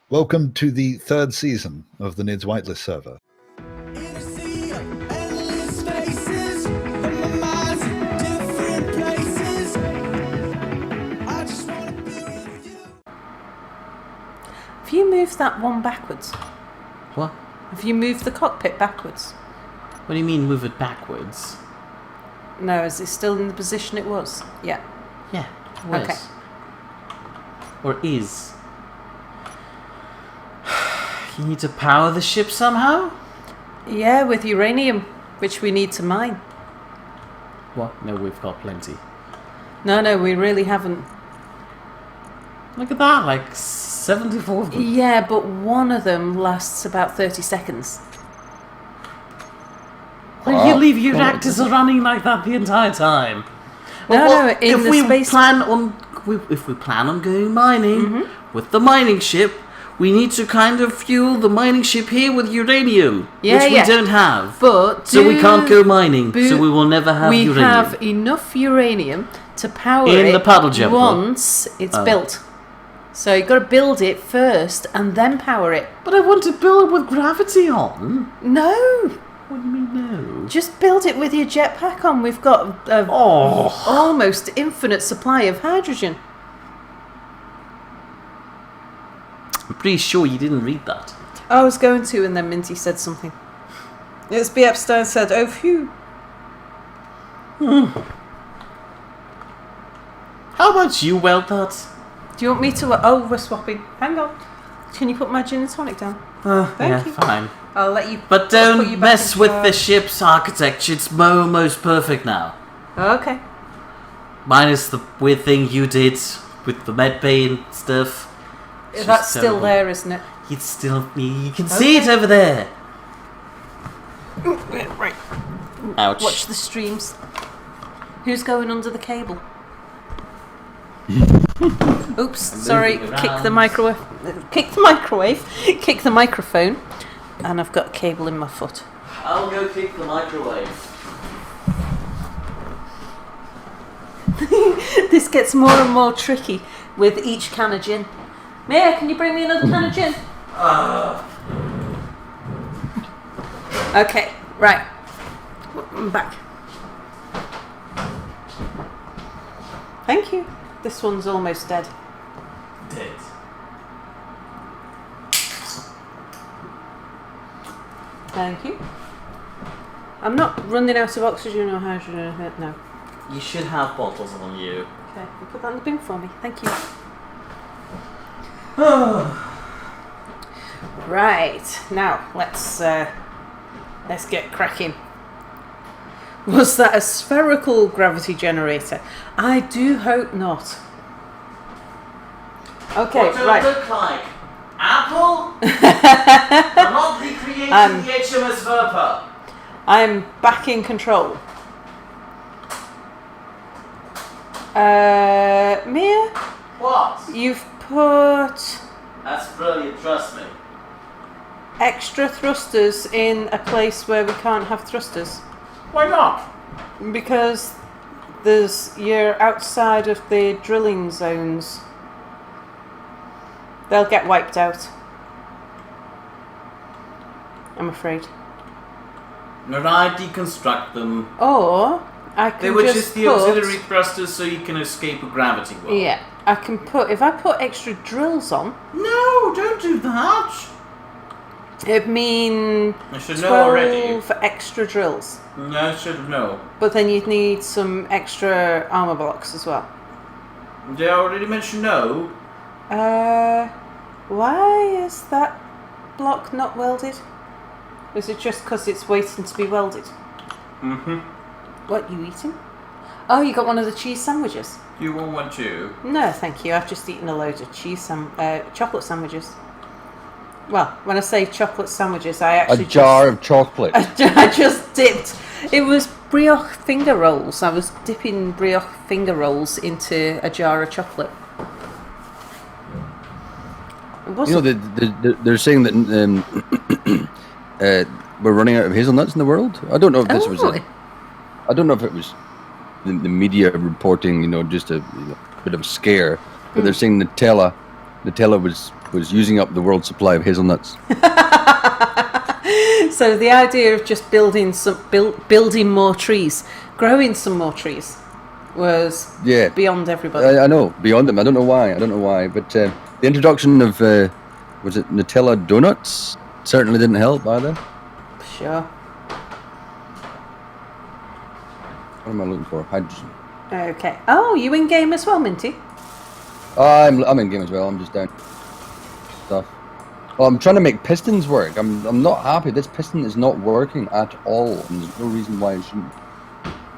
Welcome to the third season of the Nidd's Whitelist server. Have you moved that one backwards? What? Have you moved the cockpit backwards? What do you mean move it backwards? No, is it still in the position it was? Yeah. Yeah, it was. Okay. Or is. You need to power the ship somehow? Yeah, with uranium, which we need to mine. What? No, we've got plenty. No, we really haven't. Look at that, like 74 of them. Yeah, but one of them lasts about 30 seconds. Well, you leave your reactors running like that the entire time. No, in the space... If we plan on going mining with the mining ship, we need to kind of fuel the mining ship here with uranium, which we don't have. So we can't go mining, so we will never have uranium. We have enough uranium to power in the paddle jumper once it's built. So you've got to build it first and then power it. But I want to build it with gravity on. No. What do you mean no? Just build it with your jetpack on. We've got almost infinite supply of hydrogen. I'm pretty sure you didn't read that. I was going to, and then Minty said something. It's B. Epstein said, "Oh, phew." How about you weld that? Do you want me to... Oh, we're swapping. Hang on. Can you put my gin and tonic down? Thank you. Fine. I'll let you... But don't mess with the ship's architecture. It's almost perfect now. Okay. Minus the weird thing you did with the med bay and stuff. That's still there, isn't it? It's still... You can see it over there. Right. Ouch. Watch the streams. Who's going under the cable? Oops, sorry. Kick the microwave. Kick the microphone. And I've got a cable in my foot. I'll go kick the microwave. This gets more and more tricky with each can of gin. Maya, can you bring me another can of gin? Okay, right. I'm back. Thank you. This one's almost dead. Dead. Thank you. I'm not running out of oxygen or hydrogen. No. You should have bottles on you. Okay, you put that in the bin for me. Thank you. Right, now let's get cracking. Was that a spherical gravity generator? I do hope not. Okay, what right. What does it look like? Apple? I'm not recreating the HMS Verpa. I'm back in control. Mia? What? You've put... That's brilliant, trust me. extra thrusters in a place where we can't have thrusters. Why not? Because you're outside of the drilling zones. They'll get wiped out. I'm afraid. No, I deconstruct them. Or I can They were just the put, auxiliary thrusters so you can escape a gravity well. Yeah, I can put... If I put extra drills on... No, don't do that. It'd mean I should know already. for extra drills. No, I should know. But then you'd need some extra armor blocks as well. Did I already mention no? Why is that block not welded? Is it just because it's waiting to be welded? Mm-hmm. What, you eating? Oh, you got one of the cheese sandwiches? You want one too? No, thank you. I've just eaten a load of chocolate sandwiches. Well, when I say chocolate sandwiches, I actually a jar of chocolate. I just dipped. It was brioche finger rolls. I was dipping brioche finger rolls into a jar of chocolate. You know, they're saying that we're running out of hazelnuts in the world. I don't know if this was it. I don't know if it was the media reporting, just a bit of a scare. But they're saying Nutella was was using up the world's supply of hazelnuts. So the idea of just building more trees, growing some more trees, was beyond everybody. I know, beyond them. I don't know why. But the introduction of was it Nutella donuts certainly didn't help either. Sure. What am I looking for? Hydrogen. Okay. Oh, you in game as well, Minty? I'm in game as well. I'm just down stuff. Well, I'm trying to make pistons work. I'm not happy. This piston is not working at all, and there's no reason why it shouldn't.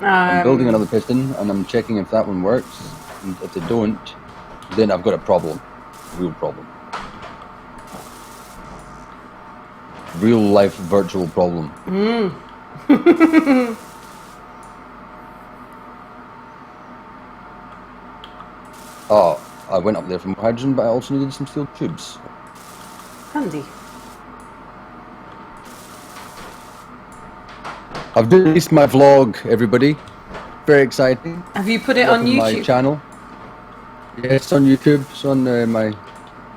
I'm building another piston, and I'm checking if that one works. And if they don't, then I've got a problem. Real problem. Real life virtual problem. Oh, I went up there for more hydrogen, but I also needed some steel tubes. Handy. I've released my vlog, everybody. Very exciting. Have you put it on YouTube? My channel. Yeah, it's on YouTube. It's on my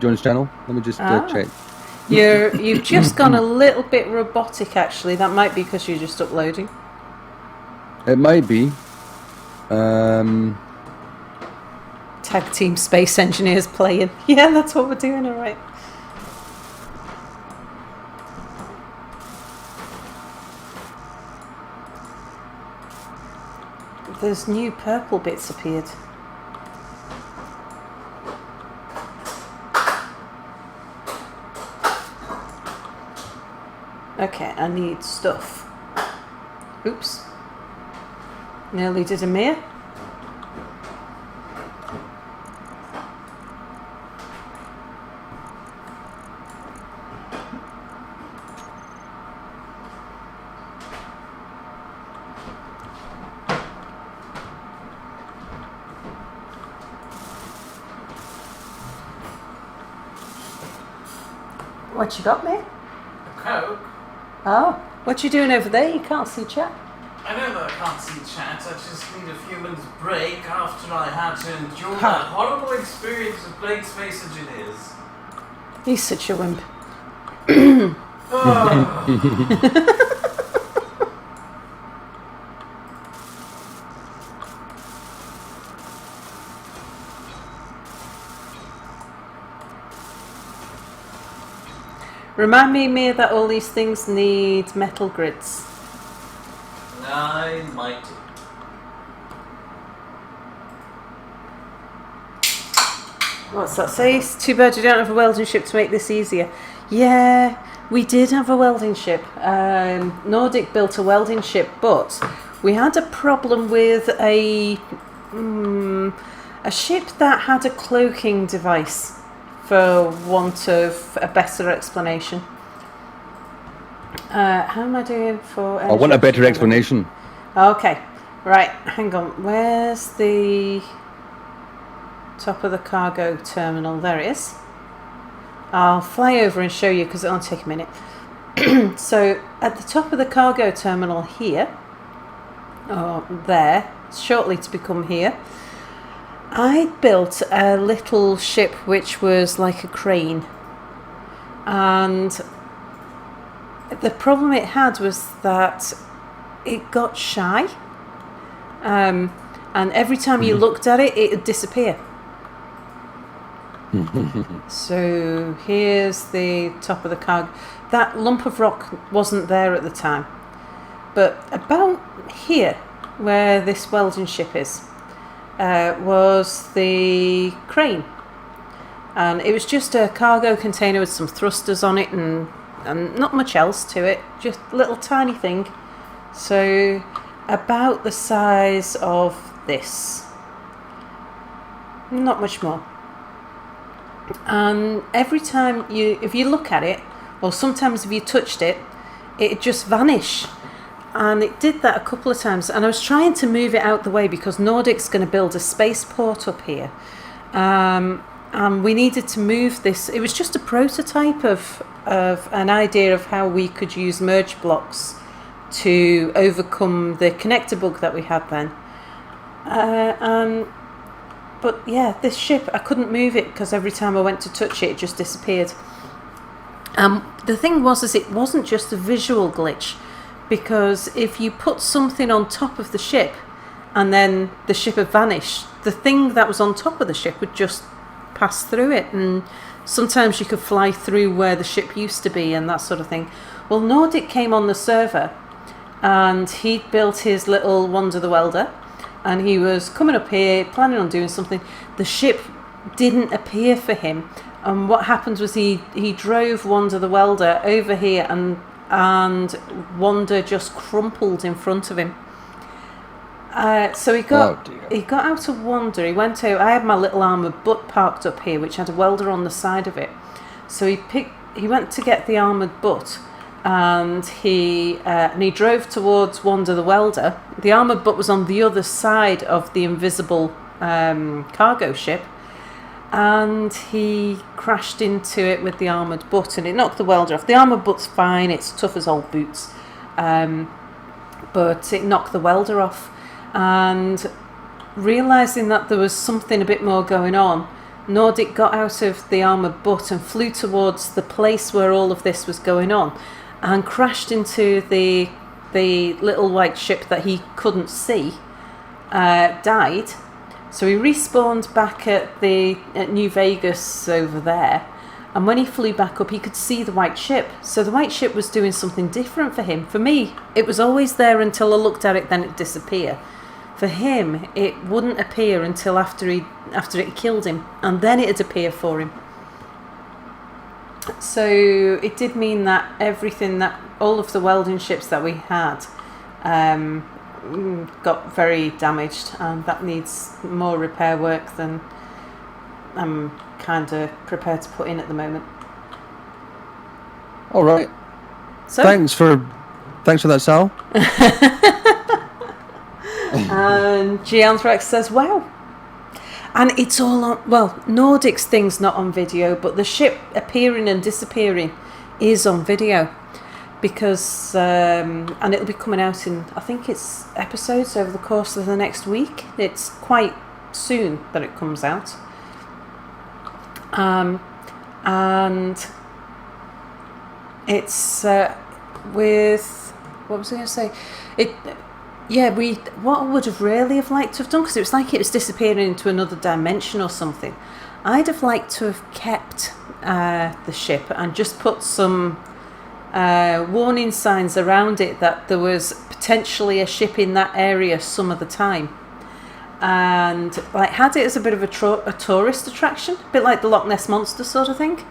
Jones channel. Let me just check. You've just gone a little bit robotic, actually. That might be because you're just uploading. It might be. Tag team space engineers playing. Yeah, that's what we're doing, all right. There's new purple bits appeared. Okay, I need stuff. Oops. Nearly did a mere. What you got, mate? A Coke? Oh, what you doing over there? You can't see chat. I know that I can't see chat, I just need a few minutes break after I had to endure that horrible experience of playing Space Engineers. He's such a wimp. Remind me, Mia, that all these things need metal grids. I might. What's that say? It's too bad you don't have a welding ship to make this easier. Yeah, we did have a welding ship. Nordic built a welding ship, but we had a problem with a ship that had a cloaking device, for want of a better explanation. How am I doing for... I want a better explanation. Okay, right, hang on. Where's the top of the cargo terminal? There it is. I'll fly over and show you because it'll take a minute. So, at the top of the cargo terminal here, or there, shortly to become here, I built a little ship which was like a crane, and the problem it had was that it got shy, and every time you looked at it, it would disappear. So here's the top of the cargo. That lump of rock wasn't there at the time, but about here where this welding ship is, was the crane, and it was just a cargo container with some thrusters on it and not much else to it, just a little tiny thing, so about the size of this, not much more. And every time if you look at it, or sometimes if you touched it, it'd just vanish. And it did that a couple of times, and I was trying to move it out the way because Nordic's going to build a spaceport up here, and we needed to move this. It was just a prototype of an idea of how we could use merge blocks to overcome the connector bug that we had then, and but yeah, this ship, I couldn't move it because every time I went to touch it, it just disappeared. The thing was, it wasn't just a visual glitch, because if you put something on top of the ship and then the ship had vanished, the thing that was on top of the ship would just pass through it, and sometimes you could fly through where the ship used to be and that sort of thing. Well, Nordic came on the server and he'd built his little Wonder the Welder, and he was coming up here planning on doing something. The ship didn't appear for him, and what happened was he drove Wonder the Welder over here, and Wonder just crumpled in front of him. So he got out of Wonder. He went out. I had my little armoured butt parked up here, which had a welder on the side of it. So he went to get the armoured butt, and he drove towards Wonder the Welder. The armoured butt was on the other side of the invisible cargo ship, and he crashed into it with the armoured butt, and it knocked the welder off. The armoured butt's fine, it's tough as old boots, but it knocked the welder off. And realising that there was something a bit more going on, Nordic got out of the armoured butt and flew towards the place where all of this was going on, and crashed into the little white ship that he couldn't see, died. So he respawned back at New Vegas over there, and when he flew back up, he could see the white ship. So the white ship was doing something different for him. For me, it was always there until I looked at it, then it'd disappear. For him, it wouldn't appear until after it killed him, and then it'd appear for him. So it did mean that all of the welding ships that we had got very damaged, and that needs more repair work than I'm kind of prepared to put in at the moment. All right. So thanks for that, Sal. And G Anthrax says, "Wow." And it's all on, well, Nordic's thing's not on video, but the ship appearing and disappearing is on video. Because, and it'll be coming out in, I think it's episodes over the course of the next week. It's quite soon that it comes out. And it's with, what was I going to say? What I would have really have liked to have done, because it was like it was disappearing into another dimension or something. I'd have liked to have kept the ship and just put some warning signs around it that there was potentially a ship in that area some of the time, and like had it as a bit of a tourist attraction, a bit like the Loch Ness Monster sort of thing.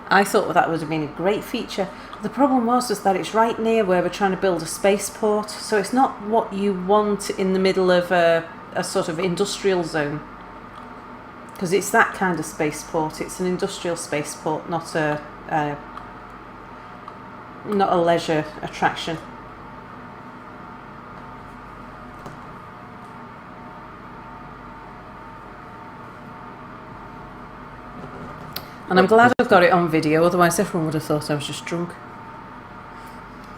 I thought that would have been a great feature. The problem was that it's right near where we're trying to build a spaceport, so it's not what you want in the middle of a sort of industrial zone, because it's that kind of spaceport. It's an industrial spaceport, not a leisure attraction. And I'm glad I've got it on video, otherwise everyone would have thought I was just drunk.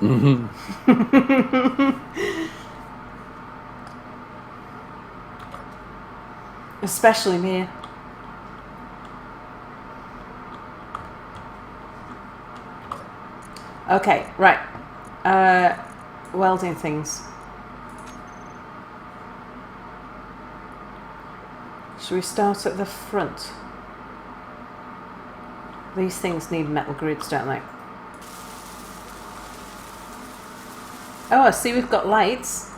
Mm-hmm. Especially me. Okay, right. Welding things. Should we start at the front? These things need metal grids, don't they? Oh, I see we've got lights.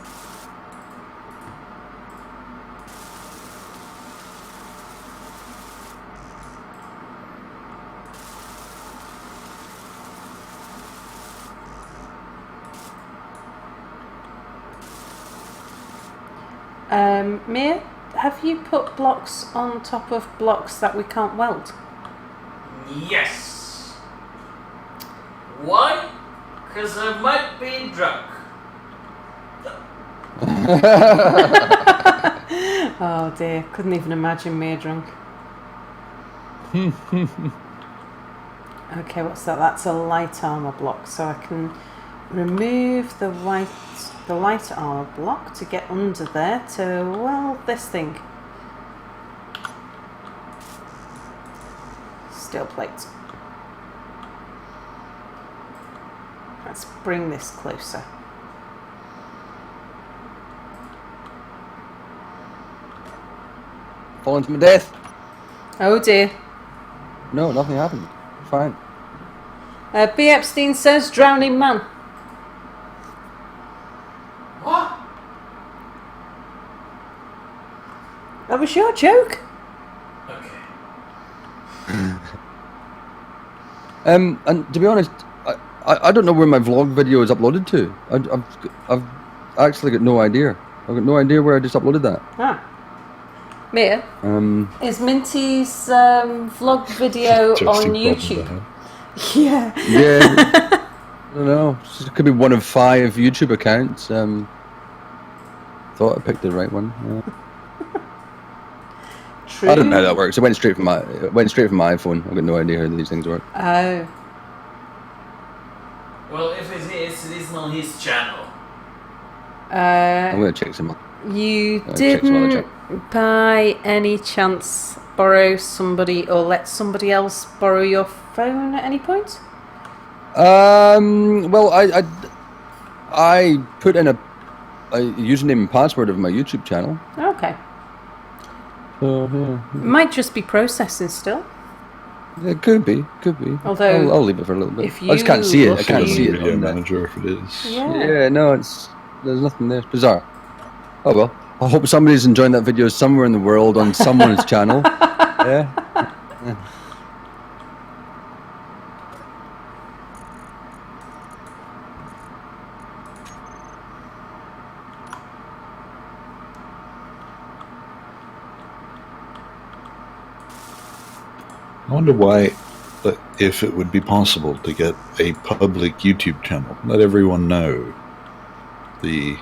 Mia, have you put blocks on top of blocks that we can't weld? Yes. Why? Because I might be drunk. Oh dear, couldn't even imagine me drunk. Okay, what's that? That's a light armor block, so I can remove the light armor block to get under there to weld this thing. steel plate. Let's bring this closer. Falling to my death. Oh dear. No, nothing happened. Fine. B. Epstein says drowning man. What? That was your joke. Okay. And to be honest, I don't know where my vlog video is uploaded to. I've actually got no idea. I've got no idea where I just uploaded that. Ah. Mia, is Minty's vlog video on YouTube? Yeah. Yeah. I don't know. It could be one of 5 YouTube accounts. Thought I picked the right one. Yeah. True. I don't know how that works. It went straight from my iPhone. I've got no idea how these things work. Oh. Well, if it isn't on his channel. I'm gonna check some. You check some other didn't, by any chance, borrow somebody or let somebody else borrow your phone at any point? Well, I put in a username and password of my YouTube channel. Okay. So yeah. It might just be processing still. It could be. Although, I'll leave it for a little bit. if I just can't see it. I can't you- see it. Video on the- manager if it is. Yeah. No, there's nothing there. It's bizarre. Oh well. I hope somebody's enjoying that video somewhere in the world on someone's channel. Yeah. I wonder why, if it would be possible to get a public YouTube channel, let everyone know the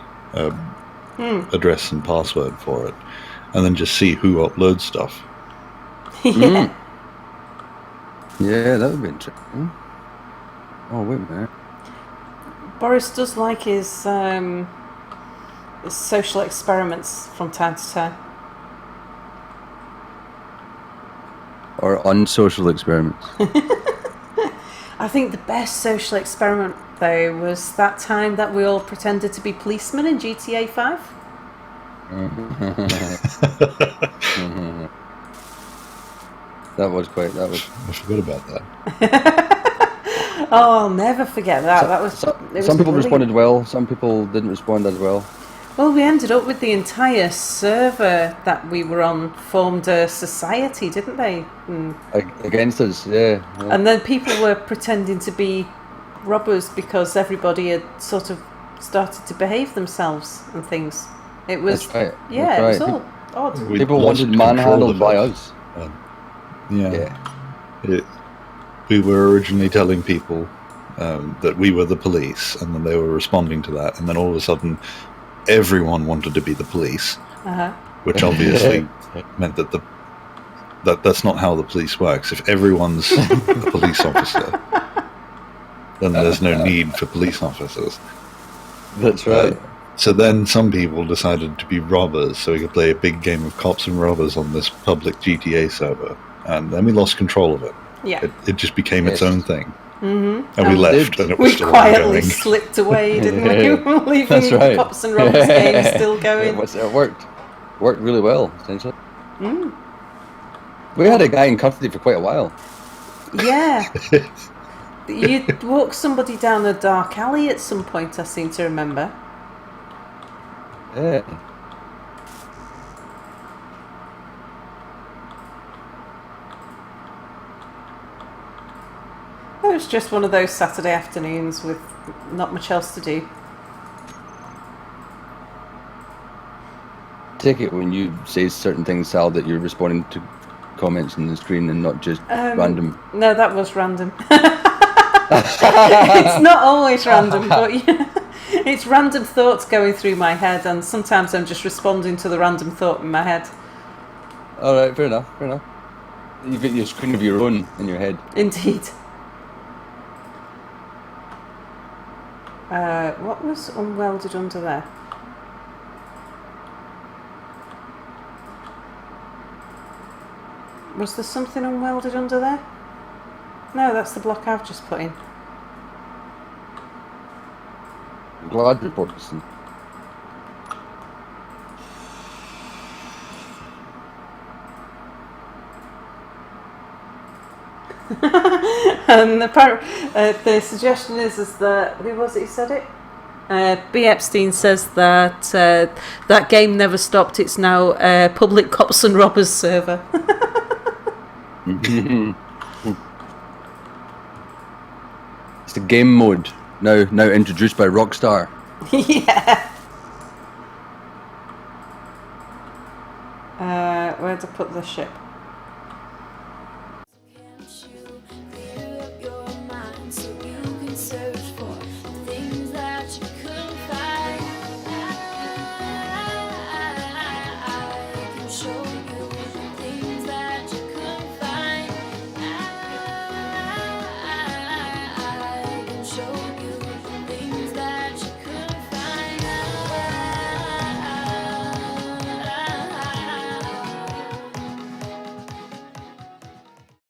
address and password for it, and then just see who uploads stuff. Yeah. Yeah, that would be interesting. Oh wait a minute. Boris does like his social experiments from time to time. Or unsocial experiments. I think the best social experiment, though, was that time that we all pretended to be policemen in GTA 5. That was. I forgot about that. Oh, I'll never forget that. That was. Some it was people brilliant. responded well. Some people didn't respond as well. Well, we ended up with the entire server that we were on formed a society, didn't they? Against us, yeah. And then people were pretending to be robbers because everybody had sort of started to behave themselves and things. It was, That's right. yeah, That's it was right. all odd. We People lost wanted control manhandled of by it. us. Yeah. We were originally telling people that we were the police, and then they were responding to that, and then all of a sudden everyone wanted to be the police, which obviously meant that that's not how the police works. If everyone's a police officer, then there's no need for police officers. That's right. So then some people decided to be robbers, so we could play a big game of cops and robbers on this public GTA server, and then we lost control of it. Yeah. It just became its own thing. Mm-hmm. And we left, and it was We still quietly ongoing. slipped away, didn't we? Leaving That's right. the cops and robbers game still going. It worked. Worked really well, essentially. We had a guy in custody for quite a while. Yeah. You'd walk somebody down a dark alley at some point, I seem to remember. Yeah. It was just one of those Saturday afternoons with not much else to do. Take it when you say certain things, Sal, that you're responding to comments on the screen and not just random. No, that was random. It's not always random, but yeah, it's random thoughts going through my head, and sometimes I'm just responding to the random thought in my head. All right, fair enough. You've got your screen of your own in your head. Indeed. What was unwelded under there? Was there something unwelded under there? No, that's the block I've just put in. I'm glad you're focusing. And the suggestion is that, who was it who said it? B. Epstein says that that game never stopped. It's now a public cops and robbers server. It's the game mode now introduced by Rockstar. Yeah. Where'd I put the ship?